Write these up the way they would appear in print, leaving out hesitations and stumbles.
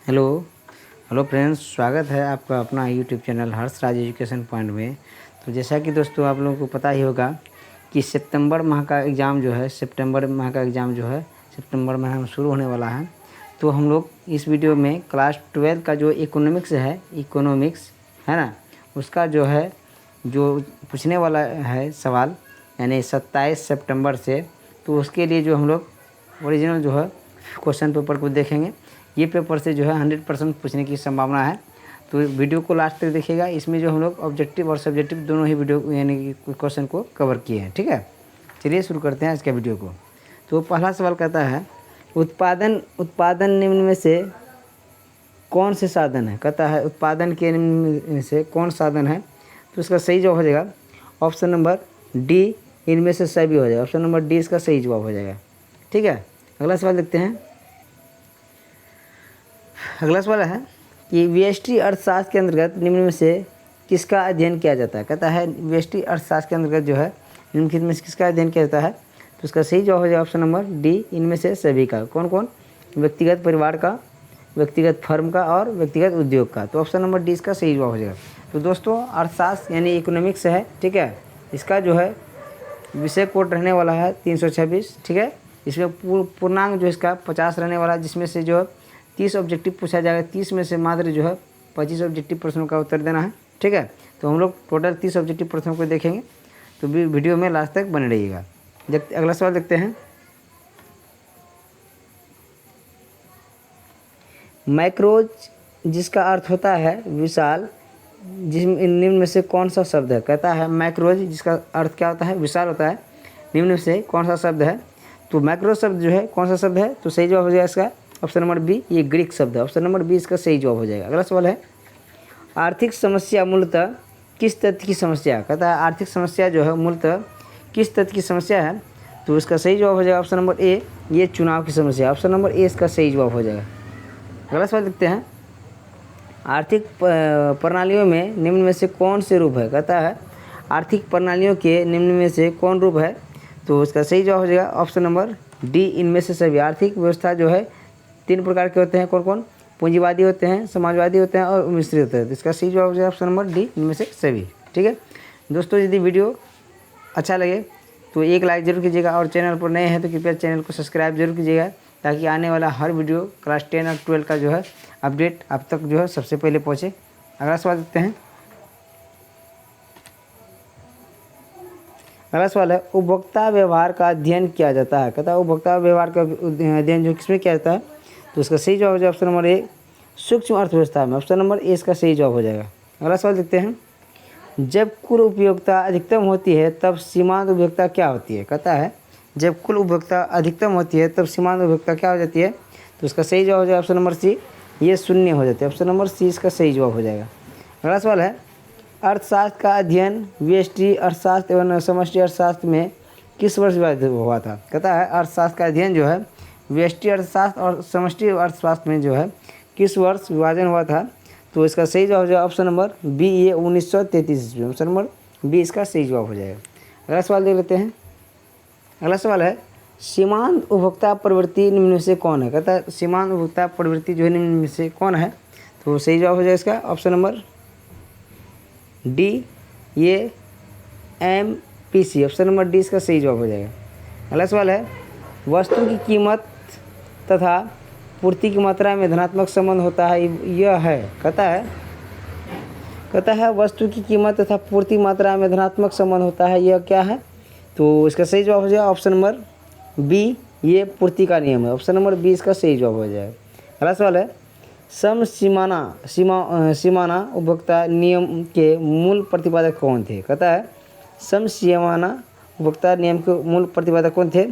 Hello hello friends, स्वागत है आपका अपना यूट्यूब चैनल हर्ष राज एजुकेशन पॉइंट में। तो जैसा कि दोस्तों आप लोगों को पता ही होगा कि सितंबर माह का एग्ज़ाम जो है सितंबर माह में शुरू होने वाला है। तो हम लोग इस वीडियो में क्लास 12 का जो इकोनॉमिक्स है ना, उसका जो पूछने वाला है सवाल, यानी 27 सितंबर से। तो उसके लिए जो हम लोग ओरिजिनल क्वेश्चन पेपर को देखेंगे। ये पेपर से 100% पूछने की संभावना है। तो वीडियो को लास्ट तक देखिएगा। इसमें जो हम लोग ऑब्जेक्टिव और सब्जेक्टिव दोनों ही वीडियो यानी कि क्वेश्चन को कवर किए हैं। ठीक है, चलिए शुरू करते हैं आज के वीडियो को। तो पहला सवाल कहता है, उत्पादन निम्न में से कौन से साधन है। कहता है उत्पादन के निम्न में से कौन साधन है। तो इसका सही जवाब हो जाएगा ऑप्शन नंबर डी, इनमें से सभी हो जाएगा। ऑप्शन नंबर डी इसका सही जवाब हो जाएगा। ठीक है, अगला सवाल देखते हैं। अगला सवाल है कि व्यष्टि अर्थशास्त्र के अंतर्गत निम्न में से किसका अध्ययन किया जाता है। कहता है व्यष्टि अर्थशास्त्र के अंतर्गत निम्नलिखित में से किसका अध्ययन किया जाता है। तो इसका सही जवाब हो जाएगा ऑप्शन नंबर डी, इनमें से सभी का। कौन कौन? व्यक्तिगत परिवार का, व्यक्तिगत फर्म का और व्यक्तिगत उद्योग का। तो ऑप्शन नंबर डी इसका सही जवाब हो जाएगा। तो दोस्तों अर्थशास्त्र यानी इकोनॉमिक्स है, ठीक है, इसका विषय कोड रहने वाला है 326। ठीक है, इसमें पूर्णांक इसका 50 रहने वाला है, जिसमें से 30 ऑब्जेक्टिव पूछा जाएगा। 30 में से मात्र 25 ऑब्जेक्टिव प्रश्नों का उत्तर देना है। ठीक है, तो हम लोग टोटल 30 ऑब्जेक्टिव प्रश्नों को देखेंगे। तो वीडियो में लास्ट तक बने रहिएगा। अगला सवाल देखते हैं। मैक्रोज जिसका अर्थ होता है विशाल, निम्न में से कौन सा शब्द है। कहता है मैक्रोज जिसका अर्थ क्या होता है, विशाल होता है, निम्न में से कौन सा शब्द है। तो मैक्रो शब्द कौन सा शब्द है। तो सही जवाब हो जाएगा इसका ऑप्शन नंबर बी, ये ग्रीक शब्द है। ऑप्शन नंबर बी इसका सही जवाब हो जाएगा। अगला सवाल है, आर्थिक समस्या मूलतः किस तथ्य की समस्या। कहता है आर्थिक समस्या मूलतः किस तथ्य की समस्या है। तो इसका सही जवाब हो जाएगा ऑप्शन नंबर ए, ये चुनाव की समस्या। ऑप्शन नंबर ए इसका सही जवाब हो जाएगा। अगला सवाल देखते हैं। आर्थिक प्रणालियों में निम्न में से कौन से रूप है। कहता है आर्थिक प्रणालियों के निम्न में से कौन रूप है। तो इसका सही जवाब हो जाएगा ऑप्शन नंबर डी, इनमें से सभी। आर्थिक व्यवस्था 3 प्रकार के होते हैं। कौन कौन? पूंजीवादी होते हैं, समाजवादी होते हैं और मिश्रित होते हैं। तो इसका सही जवाब हो जाएगा ऑप्शन नंबर डी, इनमें से सभी। ठीक है दोस्तों, यदि वीडियो अच्छा लगे तो एक लाइक जरूर कीजिएगा, और चैनल पर नए हैं तो कृपया चैनल को सब्सक्राइब जरूर कीजिएगा, ताकि आने वाला हर वीडियो क्लास 10 और 12 का अपडेट आप तक सबसे पहले पहुँचे। अगला सवाल देखते हैं। अगला सवाल है, उपभोक्ता व्यवहार का अध्ययन किया जाता है। कहता है उपभोक्ता व्यवहार का अध्ययन किसमें किया जाता है। तो इसका सही जवाब हो जाएगा ऑप्शन नंबर ए, सूक्ष्म अर्थव्यवस्था में। ऑप्शन नंबर ए इसका सही जवाब हो जाएगा। अगला सवाल देखते हैं। जब कुल उपयोगिता अधिकतम होती है तब सीमांत उपयोगिता क्या होती है। कहता है जब कुल उपयोगिता अधिकतम होती है तब सीमांत उपयोगिता क्या हो जाती है। तो इसका सही जवाब हो जाएगा ऑप्शन नंबर सी, ये शून्य हो जाती है। ऑप्शन नंबर सी इसका सही जवाब हो जाएगा। अगला सवाल है, अर्थशास्त्र का अध्ययन व्यष्टि अर्थशास्त्र एवं समष्टि अर्थशास्त्र में किस वर्ष विभाजित हुआ था। कहता है अर्थशास्त्र का अध्ययन व्यष्टि अर्थशास्त्र और समष्टि अर्थशास्त्र में किस वर्ष विभाजन हुआ था। तो इसका सही जवाब हो जाएगा ऑप्शन नंबर बी, ये 1933 ईस्वी। ऑप्शन नंबर बी इसका सही जवाब हो जाएगा। अगला सवाल देख लेते हैं। अगला सवाल है, सीमांत उपभोक्ता प्रवृत्ति निम्न में से कौन है। कहता है सीमांत उपभोक्ता प्रवृत्ति निम्न में से कौन है। तो सही जवाब हो जाएगा इसका ऑप्शन नंबर डी, ये MPC। ऑप्शन नंबर डी इसका सही जवाब हो जाएगा। अगला सवाल है, वस्तु की कीमत तथा पूर्ति की मात्रा में धनात्मक संबंध होता है, यह है। कहता है वस्तु की कीमत तथा पूर्ति मात्रा में धनात्मक संबंध होता है, यह क्या है। तो इसका सही जवाब हो जाएगा ऑप्शन नंबर बी, ये पूर्ति का नियम है। ऑप्शन नंबर बी इसका सही जवाब हो जाएगा। अगला सवाल है, सीमाना उपभोक्ता नियम के मूल प्रतिपादक कौन थे। कहता है समसीमाना उपभोक्ता नियम के मूल प्रतिपादक कौन थे।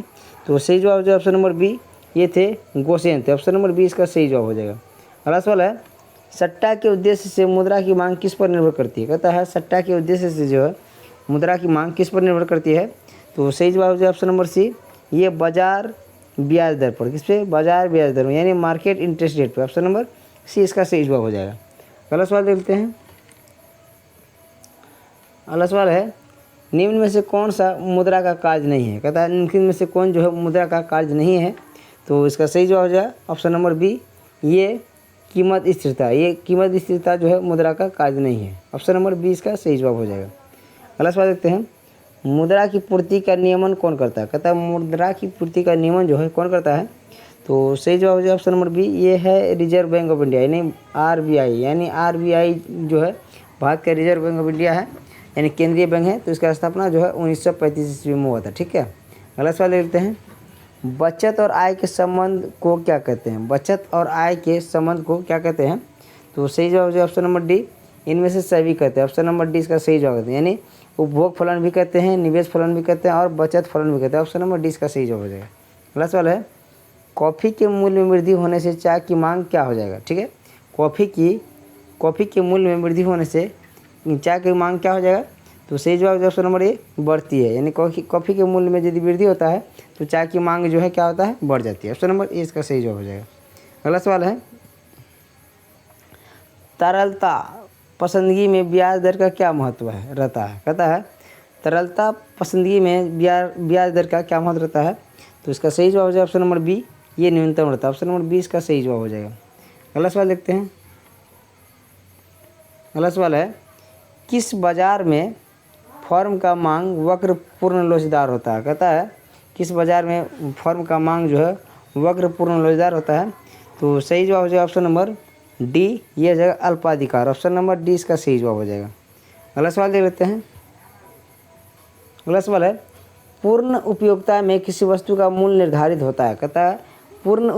तो सही जवाब हो जाएगा ऑप्शन नंबर बी, ये थे गोसेन थे। ऑप्शन नंबर बी इसका सही जवाब हो जाएगा। अगला सवाल है, सट्टा के उद्देश्य से मुद्रा की मांग किस पर निर्भर करती है। कहता है सट्टा के उद्देश्य से मुद्रा की मांग किस पर निर्भर करती है। तो सही जवाब हो जाएगा ऑप्शन नंबर सी, ये बाजार ब्याज दर पर। किस पे? बाजार ब्याज दर में, यानी मार्केट इंटरेस्ट रेट पर। ऑप्शन नंबर सी इसका सही जवाब हो जाएगा। अगला सवाल देखते हैं। अगला सवाल है, निम्न में से कौन सा मुद्रा का कार्य नहीं है। कहता है निम्न में से कौन मुद्रा का कार्य नहीं है। तो इसका सही जवाब हो जाएगा ऑप्शन नंबर बी, ये कीमत स्थिरता, ये कीमत स्थिरता जो है मुद्रा का कार्य नहीं है। ऑप्शन नंबर 20 का सही जवाब हो जाएगा। अगला सवाल देखते हैं, मुद्रा की पूर्ति का नियमन कौन करता है? कहता है मुद्रा की पूर्ति का नियमन जो है कौन करता है? तो सही जवाब हो जाएगा ऑप्शन नंबर बी, ये है रिजर्व बैंक ऑफ इंडिया यानी आरबीआई। यानी आरबीआई जो है भारत का रिजर्व बैंक ऑफ इंडिया है, यानी केंद्रीय बैंक है। तो इसका स्थापना जो है 1935 ईस्वी में हुआ था। ठीक है, अगला सवाल देखते हैं, बचत और आय के संबंध को क्या कहते हैं? बचत और आय के संबंध को क्या कहते हैं? तो सही जवाब हो जाएगा ऑप्शन नंबर डी, इनमें से सभी कहते हैं। ऑप्शन नंबर डी इसका सही जवाब है, यानी उपभोग फलन भी कहते हैं, निवेश फलन भी कहते हैं और बचत फलन भी कहते हैं। ऑप्शन नंबर डी इसका सही जवाब हो जाएगा। अगला सवाल है, कॉफ़ी के मूल्य में वृद्धि होने से चाय की मांग क्या हो जाएगा? ठीक है, कॉफ़ी के मूल्य में वृद्धि होने से चाय की मांग क्या हो जाएगा? तो सही जवाब ऑप्शन नंबर ए, बढ़ती है। यानी कॉफ़ी के मूल्य में यदि वृद्धि होता है तो चाय की मांग जो है क्या होता है? बढ़ जाती है। ऑप्शन नंबर ए इसका सही जवाब हो जाएगा। अगला सवाल है, तरलता पसंदगी में ब्याज दर का क्या महत्व है रहता है? कहता है तरलता पसंदगी में ब्याज दर का क्या महत्व रहता है? तो इसका सही जवाब हो जाएगा ऑप्शन नंबर बी, ये न्यूनतम रहता है। ऑप्शन नंबर बी इसका सही जवाब हो जाएगा। अगला सवाल देखते हैं, अगला सवाल है, किस बाजार में फर्म का मांग वक्र पूर्ण लोचदार होता है? कहता है किस बाजार में फर्म का मांग जो है वक्र पूर्ण लोचदार होता है? तो सही जवाब हो जाएगा ऑप्शन नंबर डी, ये हो जाएगा अल्पाधिकार। ऑप्शन नंबर डी इसका सही जवाब हो जाएगा। अगला सवाल देख लेते हैं, अगला सवाल है, पूर्ण उपयोगिता में किसी वस्तु का मूल्य निर्धारित होता है? कहता है पूर्ण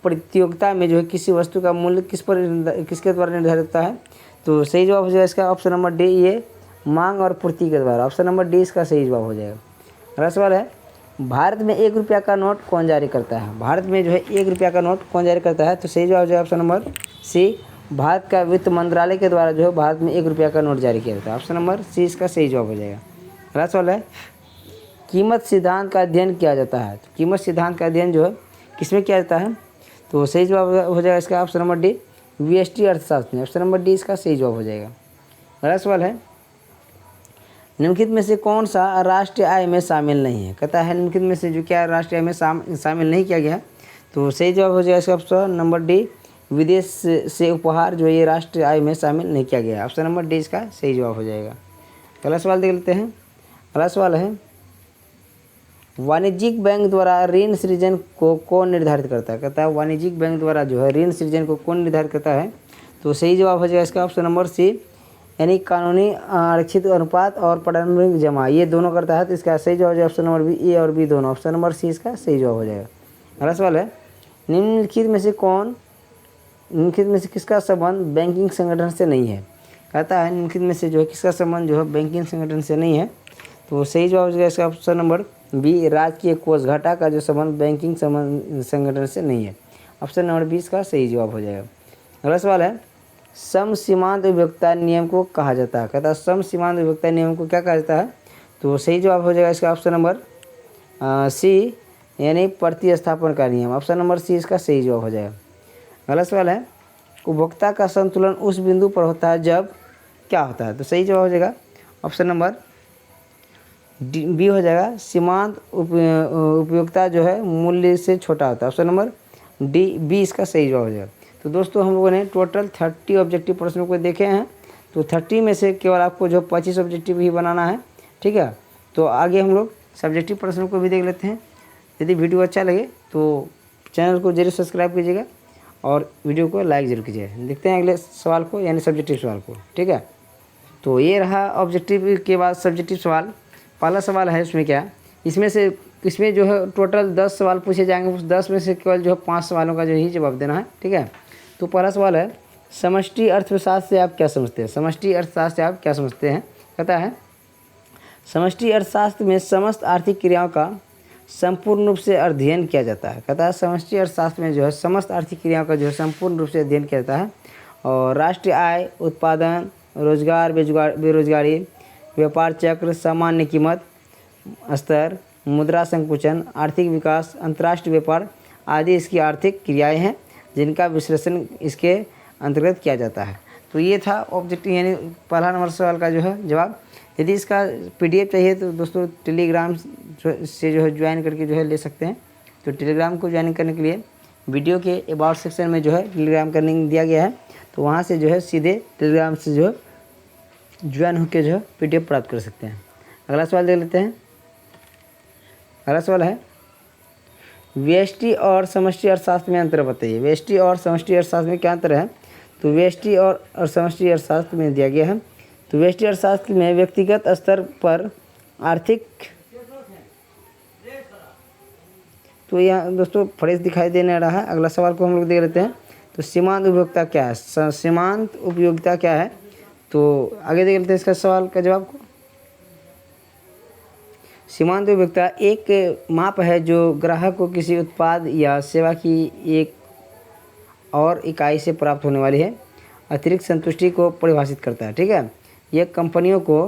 प्रतियोगिता में जो है किसी वस्तु का मूल्य किसके द्वारा निर्धारित होता है? तो सही जवाब हो जाएगा इसका ऑप्शन नंबर डी, ये मांग और पूर्ति के द्वारा। ऑप्शन नंबर डी इसका सही जवाब हो जाएगा। अगला सवाल है, भारत में 1 रुपया का नोट कौन जारी करता है? भारत में जो है 1 रुपया का नोट कौन जारी करता है? तो सही जवाब हो जाएगा ऑप्शन नंबर सी, भारत का वित्त मंत्रालय के द्वारा जो है भारत में 1 रुपया का नोट जारी किया जाता है। ऑप्शन नंबर सी इसका सही जवाब हो जाएगा। अगला सवाल है, कीमत सिद्धांत का अध्ययन किया जाता है? तो कीमत सिद्धांत का अध्ययन जो है किसमें किया जाता है? तो सही जवाब हो जाएगा इसका ऑप्शन नंबर डी, व्यष्टि अर्थशास्त्र में। ऑप्शन नंबर डी इसका सही जवाब हो जाएगा। अगला सवाल है, निम्नलिखित में से कौन सा राष्ट्रीय आय में शामिल नहीं है? कहता है निम्नलिखित में से जो क्या राष्ट्रीय आय में शामिल नहीं किया गया? तो सही जवाब हो जाएगा इसका ऑप्शन नंबर डी, विदेश से उपहार जो ये राष्ट्रीय आय में शामिल नहीं किया गया। ऑप्शन नंबर डी इसका सही जवाब हो जाएगा। अगला सवाल देख लेते हैं, अगला सवाल है, वाणिज्यिक बैंक द्वारा ऋण सृजन को कौन निर्धारित करता है? कहता है वाणिज्यिक बैंक द्वारा जो है ऋण सृजन को कौन निर्धारित करता है? तो सही जवाब हो जाएगा इसका ऑप्शन नंबर सी, यानी कानूनी आरक्षित अनुपात और प्रारंभिक जमा, ये दोनों करता है। तो इसका सही जवाब हो जाएगा ऑप्शन नंबर बी, ए और बी दोनों। ऑप्शन नंबर सी इसका सही जवाब हो जाएगा। अगला सवाल है, निम्नलिखित में से किसका संबंध बैंकिंग संगठन से नहीं है? कहता है निम्नलिखित में से जो है किसका संबंध जो है बैंकिंग संगठन से नहीं है? तो सही जवाब हो जाएगा इसका ऑप्शन नंबर बी, राजकीय कोष घाटा का जो संबंध बैंकिंग संगठन से नहीं है। ऑप्शन नंबर बी इसका सही जवाब हो जाएगा। अगला सवाल है, सम सीमांत उपयोगिता नियम को कहा जाता है? कहता है सम सीमांत उपयोगिता नियम को क्या कहा जाता है? तो सही जवाब हो जाएगा इसका ऑप्शन नंबर सी, यानी प्रतिस्थापन का नियम। ऑप्शन नंबर सी इसका सही जवाब हो जाएगा। अगला सवाल है, उपभोक्ता का संतुलन उस बिंदु पर होता है जब क्या होता है? तो सही जवाब हो जाएगा ऑप्शन नंबर डी, बी हो जाएगा, सीमांत उपयोगिता जो है मूल्य से छोटा होता है। ऑप्शन नंबर डी, बी इसका सही जवाब हो जाएगा। तो दोस्तों हम लोगों ने टोटल 30 ऑब्जेक्टिव प्रश्नों को देखे हैं। तो 30 में से केवल आपको जो 25 ऑब्जेक्टिव ही बनाना है। ठीक है, तो आगे हम लोग सब्जेक्टिव प्रश्नों को भी देख लेते हैं। यदि वीडियो अच्छा लगे तो चैनल को जरूर सब्सक्राइब कीजिएगा और वीडियो को लाइक जरूर कीजिएगा। देखते हैं अगले सवाल को, यानी सब्जेक्टिव सवाल को। ठीक है, तो ये रहा ऑब्जेक्टिव के बाद सब्जेक्टिव सवाल। पहला सवाल है इसमें क्या, इसमें जो है टोटल 10 सवाल पूछे जाएंगे। उस 10 में से केवल जो है 5 सवालों का जो ही जवाब देना है। ठीक है, तो पहला सवाल है, समष्टि अर्थशास्त्र से आप क्या समझते हैं? समष्टि अर्थशास्त्र से आप क्या समझते हैं? कहता है समष्टि अर्थशास्त्र में समस्त आर्थिक क्रियाओं का संपूर्ण रूप से अध्ययन किया जाता है। कहता है समष्टि अर्थशास्त्र में जो है समस्त आर्थिक क्रियाओं का जो है संपूर्ण रूप से अध्ययन किया जाता है और राष्ट्रीय आय, उत्पादन, रोजगार, बेरोजगारी, व्यापार चक्र, सामान्य कीमत स्तर, मुद्रा संकुचन, आर्थिक विकास, अंतर्राष्ट्रीय व्यापार आदि इसकी आर्थिक क्रियाएं हैं जिनका विश्लेषण इसके अंतर्गत किया जाता है। तो ये था ऑब्जेक्टिव, यानी पहला नंबर सवाल का जो है जवाब। यदि इसका PDF चाहिए तो दोस्तों टेलीग्राम से जो है ज्वाइन करके जो है ले सकते हैं। तो टेलीग्राम को ज्वाइन करने के लिए वीडियो के अबाउट सेक्शन में जो है टेलीग्राम का लिंक दिया गया है, तो वहाँ से जो है सीधे टेलीग्राम से जो है ज्वाइन होकर जो है PDF प्राप्त कर सकते हैं। अगला सवाल देख लेते हैं। अगला सवाल है व्यष्टि और समष्टि अर्थशास्त्र में अंतर बताइए। व्यष्टि और समष्टि अर्थशास्त्र में क्या अंतर है? तो व्यष्टि और समष्टि अर्थशास्त्र में दिया गया है। तो व्यष्टि अर्थशास्त्र में व्यक्तिगत स्तर पर आर्थिक, तो यहाँ दोस्तों फ्रेज दिखाई देने रहा है। अगला सवाल को हम लोग देख लेते हैं। तो सीमांत उपयोगिता क्या है? सीमांत उपयोगिता क्या है? तो आगे देख लेते हैं इसका सवाल का जवाब को। सीमांत उपयोगिता एक माप है जो ग्राहक को किसी उत्पाद या सेवा की एक और इकाई से प्राप्त होने वाली है अतिरिक्त संतुष्टि को परिभाषित करता है। ठीक है, यह कंपनियों को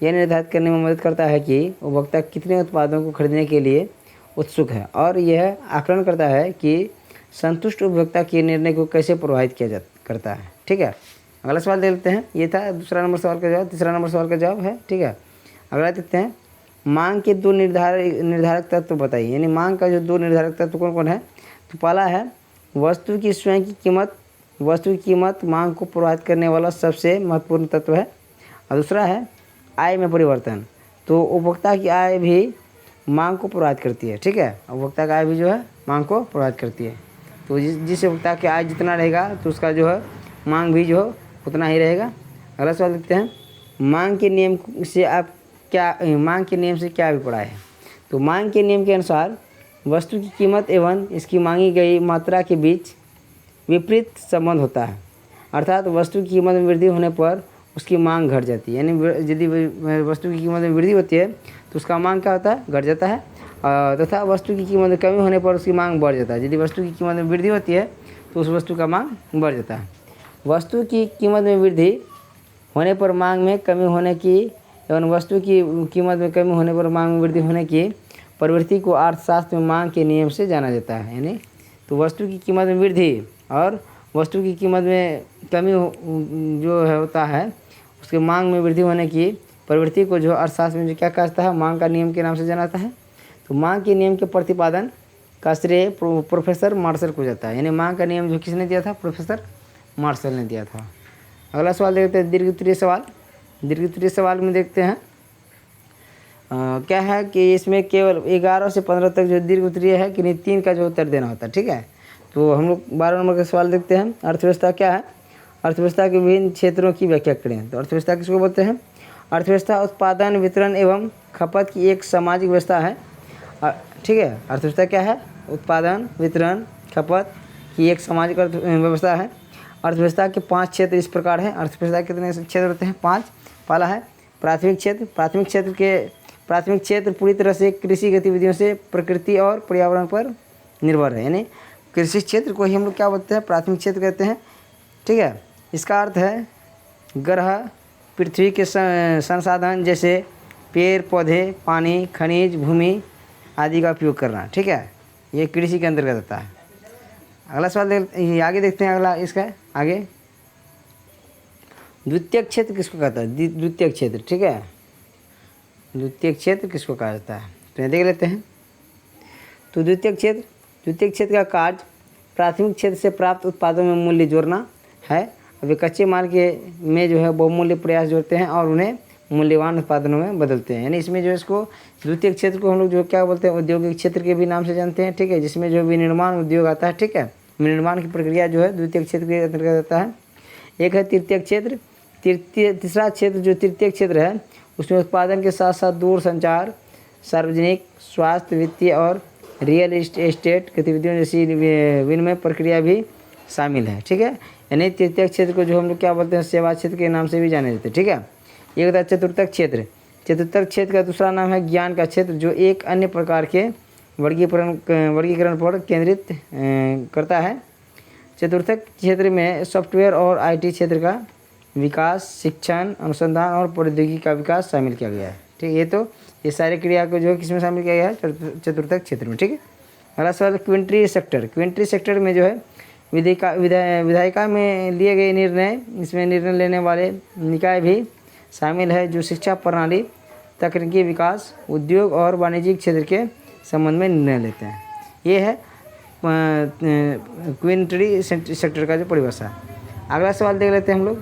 यह निर्धारित करने में मदद करता है कि उपभोक्ता कितने उत्पादों को खरीदने के लिए उत्सुक है, और यह आकलन करता है कि संतुष्ट उपभोक्ता के निर्णय को कैसे प्रभावित किया करता है। ठीक है, अगला सवाल देख लेते हैं। ये था दूसरा नंबर सवाल का जवाब। तीसरा नंबर सवाल का जवाब है। ठीक है, अगला देखते हैं। मांग के दो निर्धारक तत्व बताइए, यानी मांग का जो दो निर्धारक तत्व कौन कौन है? तो पहला है वस्तु की स्वयं की कीमत। वस्तु की कीमत मांग को प्रभावित करने वाला सबसे महत्वपूर्ण तत्व है। और दूसरा है आय में परिवर्तन। तो उपभोक्ता की आय भी मांग को प्रभावित करती है। ठीक है, उपभोक्ता का आय भी जो है मांग को प्रभावित करती है। तो जिस उपभोक्ता की आय जितना रहेगा तो उसका जो है मांग भी जो है उतना ही रहेगा। अगला सवाल देखते हैं। मांग के नियम से क्या अभिप्राय है? तो मांग के नियम के अनुसार वस्तु की कीमत एवं इसकी मांगी गई मात्रा के बीच विपरीत संबंध होता है। अर्थात वस्तु की कीमत में वृद्धि होने पर उसकी मांग घट जाती है। यानी यदि वस्तु की कीमत में वृद्धि होती है तो उसका मांग क्या होता है? घट जाता है। तथा वस्तु की कीमत में कमी होने पर उसकी मांग बढ़ जाता है। यदि वस्तु की कीमत में वृद्धि होती है तो उस वस्तु का मांग बढ़ जाता है। वस्तु की कीमत में वृद्धि होने पर मांग में कमी होने की एवं वस्तु की कीमत में कमी होने पर मांग में वृद्धि होने की प्रवृत्ति को अर्थशास्त्र में मांग के नियम से जाना जाता है। यानी तो वस्तु की कीमत में वृद्धि और वस्तु की कीमत में कमी जो है होता है उसके मांग में वृद्धि होने की प्रवृत्ति को जो अर्थशास्त्र में जो क्या कहता है? मांग का नियम के नाम से जाना जाता है। तो मांग के नियम के प्रतिपादन का श्रेय प्रोफेसर मार्शल को जाता है। यानी मांग का नियम जो किसने दिया था? प्रोफेसर मार्शल ने दिया था। अगला सवाल देखते हैं दीर्घोत्तरीय सवाल। दीर्घोत्तरीय सवाल में देखते हैं क्या है कि इसमें केवल 11 से 15 तक जो दीर्घोत्तरीय है कि नहीं 3 का जो उत्तर देना होता है। ठीक है, तो हम लोग 12 नंबर का सवाल देखते हैं। अर्थव्यवस्था क्या है? अर्थव्यवस्था के विभिन्न क्षेत्रों की व्याख्या करें। तो अर्थव्यवस्था किसको बोलते हैं? अर्थव्यवस्था उत्पादन, वितरण एवं खपत की एक सामाजिक व्यवस्था है। ठीक है, अर्थव्यवस्था क्या है? उत्पादन, वितरण, खपत की एक सामाजिक व्यवस्था है। अर्थव्यवस्था के 5 क्षेत्र इस प्रकार हैं। अर्थव्यवस्था के कितने क्षेत्र होते हैं? 5। पहला है प्राथमिक क्षेत्र। प्राथमिक क्षेत्र पूरी तरह से कृषि गतिविधियों से प्रकृति और पर्यावरण पर निर्भर है। यानी कृषि क्षेत्र को ही हम लोग क्या बोलते हैं? प्राथमिक क्षेत्र कहते हैं। ठीक है, इसका अर्थ है ग्रह पृथ्वी के संसाधन जैसे पेड़ पौधे, पानी, खनिज, भूमि आदि का उपयोग करना। ठीक है, ये कृषि के अंतर्गत आता है। अगला सवाल आगे देखते हैं। अगला इसका आगे द्वितीयक क्षेत्र किसको कहता है? द्वितीयक क्षेत्र। ठीक है, द्वितीयक क्षेत्र किसको कहा जाता है? तो देख लेते हैं। तो द्वितीयक क्षेत्र का कार्य प्राथमिक क्षेत्र से प्राप्त उत्पादों में मूल्य जोड़ना है। अभी कच्चे माल के में जो है बहुमूल्य प्रयास जोड़ते हैं और उन्हें मूल्यवान उत्पादनों में बदलते हैं। यानी इसमें जो इसको द्वितीयक क्षेत्र को हम लोग जो क्या बोलते हैं? औद्योगिक क्षेत्र के भी नाम से जानते हैं। ठीक है, जिसमें जो विनिर्माण उद्योग आता है। ठीक है, विनिर्माण की प्रक्रिया जो है द्वितीयक क्षेत्र के अंतर्गत आता है। एक है तृतीयक क्षेत्र। तीसरा क्षेत्र जो तृतीयक क्षेत्र है उसमें उत्पादन के साथ साथ दूर संचार, सार्वजनिक, स्वास्थ्य, वित्तीय और रियल एस्टेट गतिविधियों जैसी विनिमय प्रक्रिया भी शामिल है। ठीक है, यानी तृतीयक क्षेत्र को जो हम लोग क्या बोलते हैं? सेवा क्षेत्र के नाम से भी जाने जाते हैं। ठीक है, एक होता है चतुर्थक क्षेत्र। चतुर्थक क्षेत्र का दूसरा नाम है ज्ञान का क्षेत्र, जो एक अन्य प्रकार के वर्गीकरण पर केंद्रित करता है। चतुर्थक क्षेत्र में सॉफ्टवेयर और IT क्षेत्र का विकास, शिक्षण, अनुसंधान और प्रौद्योगिकी का विकास शामिल किया गया है। ठीक है, ये सारी क्रिया को जो है किसमें शामिल किया गया है? चतुर्थक क्षेत्र में। ठीक है, अगला सवाल क्विंटरी सेक्टर। क्विंटरी सेक्टर में जो है विधायिका में लिए गए निर्णय, इसमें निर्णय लेने वाले निकाय भी शामिल है जो शिक्षा प्रणाली, तकनीकी विकास, उद्योग और वाणिज्यिक क्षेत्र के संबंध में निर्णय लेते हैं। ये है क्विंटरी सेक्टर का जो परिभाषा। अगला सवाल देख लेते हैं हम लोग।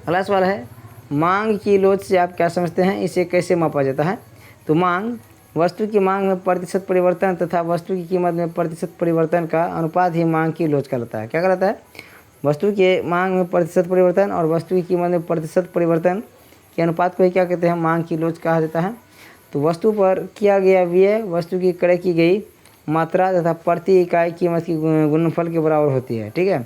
अगला सवाल है, मांग की लोच से आप क्या समझते हैं, इसे कैसे मापा जाता है। तो मांग, वस्तु की मांग में प्रतिशत परिवर्तन तथा वस्तु की कीमत में प्रतिशत परिवर्तन का अनुपात ही मांग की लोच कहलाता है। क्या कहलाता है, वस्तु के मांग में प्रतिशत परिवर्तन और वस्तु की कीमत में प्रतिशत परिवर्तन के अनुपात को ही क्या कहते हैं, मांग की लोच कहा जाता है। तो वस्तु पर किया गया व्यय वस्तु की क्रय की गई मात्रा तथा प्रति इकाई कीमत की गुणनफल के बराबर होती है। ठीक है,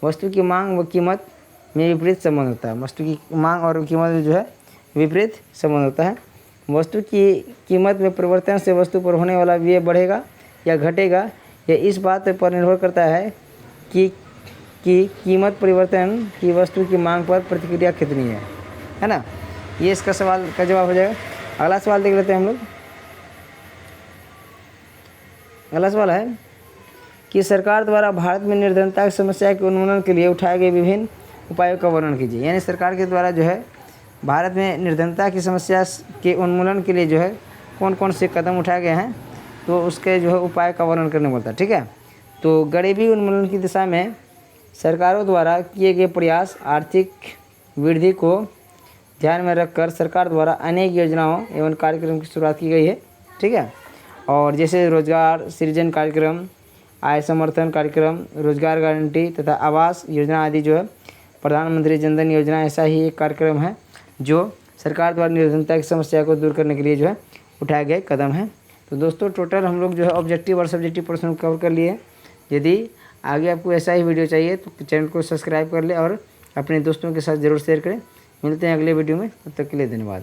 वस्तु की मांग व कीमत में विपरीत संबंध होता है। वस्तु की मांग और कीमत में जो है विपरीत संबंध होता है। वस्तु की कीमत में परिवर्तन से वस्तु पर होने वाला व्यय बढ़ेगा या घटेगा, यह इस बात पर निर्भर करता है कि कीमत परिवर्तन की वस्तु की मांग पर प्रतिक्रिया कितनी है ना। ये इसका सवाल का जवाब हो जाएगा। अगला सवाल देख लेते हैं हम लोग। अगला सवाल है कि सरकार द्वारा भारत में निर्धनता की समस्या के उन्मूलन के लिए उठाए गए विभिन्न उपायों का वर्णन कीजिए। यानी सरकार के द्वारा जो है भारत में निर्धनता की समस्या के उन्मूलन के लिए जो है कौन कौन से कदम उठाए गए हैं, तो उसके जो है उपाय का वर्णन करने पड़ता है। ठीक है, तो गरीबी उन्मूलन की दिशा में सरकारों द्वारा किए गए प्रयास, आर्थिक वृद्धि को ध्यान में रखकर सरकार द्वारा अनेक योजनाओं एवं कार्यक्रम की शुरुआत की गई है। ठीक है, और जैसे रोजगार सृजन कार्यक्रम, आय समर्थन कार्यक्रम, रोजगार गारंटी तथा आवास योजना आदि जो है प्रधानमंत्री जनधन योजना ऐसा ही एक कार्यक्रम है जो सरकार द्वारा निर्धनता की समस्या को दूर करने के लिए जो है उठाए गए कदम हैं। तो दोस्तों टोटल हम लोग जो है ऑब्जेक्टिव और सब्जेक्टिव प्रश्न कवर कर लिए। यदि आगे आपको ऐसा ही वीडियो चाहिए तो चैनल को सब्सक्राइब कर ले और अपने दोस्तों के साथ ज़रूर शेयर करें। मिलते हैं अगले वीडियो में, तब तक के लिए धन्यवाद।